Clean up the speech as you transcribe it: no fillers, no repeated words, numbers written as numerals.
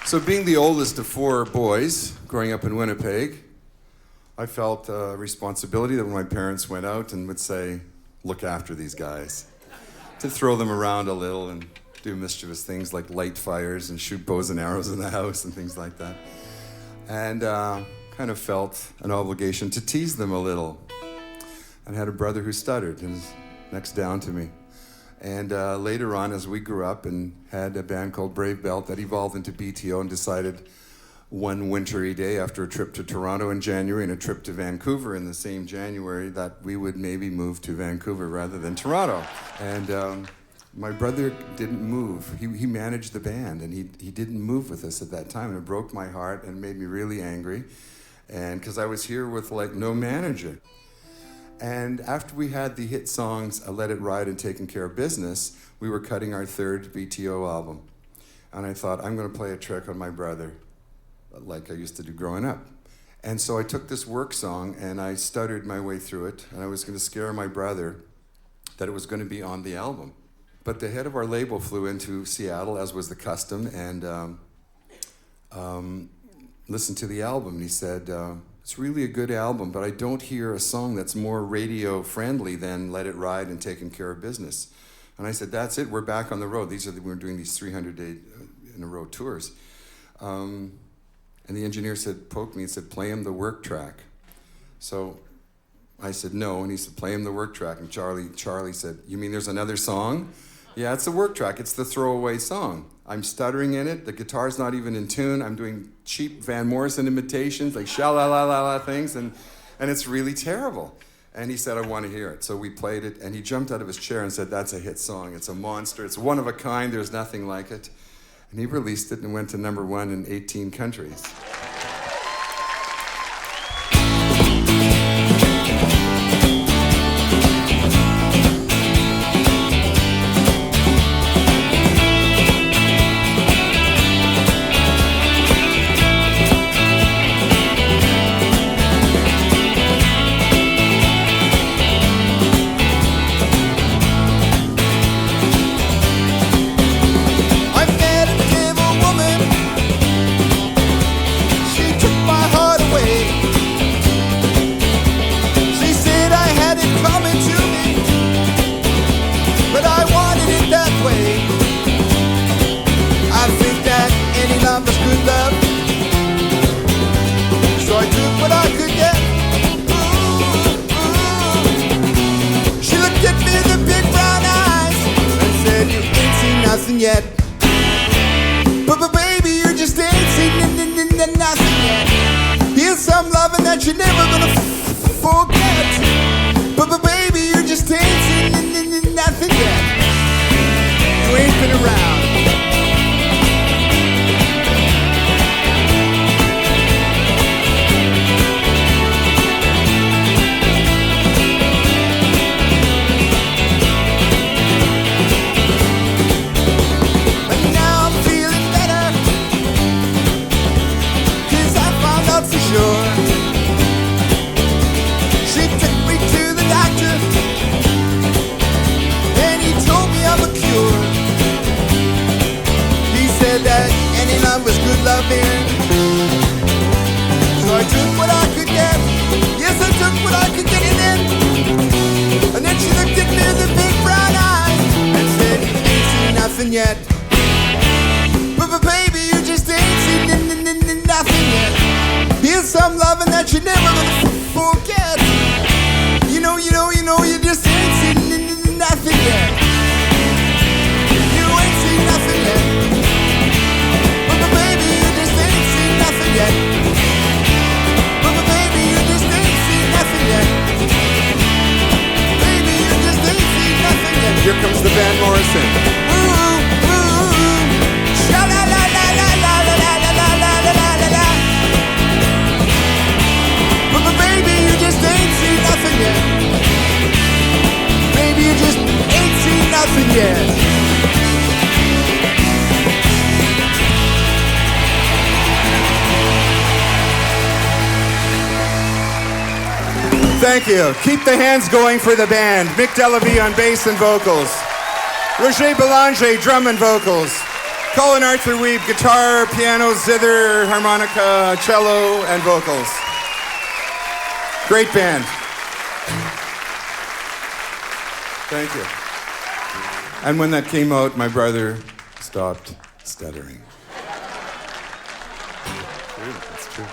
So being the oldest of four boys, growing up in Winnipeg, I felt a responsibility that when my parents went out and would say, look after these guys, to throw them around a little and do mischievous things like light fires and shoot bows and arrows in the house and things like that. And kind of felt an obligation to tease them a little. And I had a brother who stuttered and was next down to me. And later on, as we grew up and had a band called Brave Belt that evolved into BTO, and decided one wintry day after a trip to Toronto in January and a trip to Vancouver in the same January that we would maybe move to Vancouver rather than Toronto. And my brother didn't move. He managed the band, and he didn't move with us at that time, and it broke my heart and made me really angry, and because I was here with like no manager. And after we had the hit songs Let It Ride and Taking Care of Business, we were cutting our third BTO album. And I thought, I'm going to play a trick on my brother, like I used to do growing up. And so I took this work song and I stuttered my way through it, and I was going to scare my brother that it was going to be on the album. But the head of our label flew into Seattle, as was the custom, and listened to the album. And he said, it's really a good album, but I don't hear a song that's more radio friendly than Let It Ride and Taking Care of Business. And I said, that's it, we're back on the road. We're doing these 300-day in a row tours. And the engineer poked me and said, play him the work track. So I said, no, and he said, play him the work track. And Charlie said, you mean there's another song? Yeah, it's the work track, it's the throwaway song. I'm stuttering in it, the guitar's not even in tune, I'm doing cheap Van Morrison imitations, like sha-la-la-la-la things, and it's really terrible. And he said, I want to hear it. So we played it, and he jumped out of his chair and said, that's a hit song, it's a monster, it's one of a kind, there's nothing like it. And he released it and went to #1 in 18 countries. Yet, but baby, you just ain't seen nothing yet. Here's some loving that you're never gonna forget. But baby, you just ain't seen nothing yet. You ain't been around. She took me to the doctor, and he told me I'm a cure. He said that any love was good loving. So I took what I could get. Yes, I took what I could get, and then she looked at me with the big brown eyes and said, you ain't seen nothing yet. But baby, you just ain't seen nothing yet. Here's some loving that you're never gonna forget. You just ain't seen nothing yet. You ain't seen nothing yet. But baby, you just ain't seen nothing yet. But baby, you just ain't seen nothing yet. Baby, you just ain't seen nothing yet. Here comes the Van Morrison. Ooh, ooh, ooh. Sha-la-la-la-la-la-la-la-la-la-la-la-la. But baby, you just ain't seen nothing yet. Baby, you just ain't seen nothing yet. Thank you. Keep the hands going for the band. Mick Delavie on bass and vocals. Roger Belanger, drum and vocals. Colin Arthur Weeb, guitar, piano, zither, harmonica, cello, and vocals. Great band. Thank you. And when that came out, my brother stopped stuttering. That's true.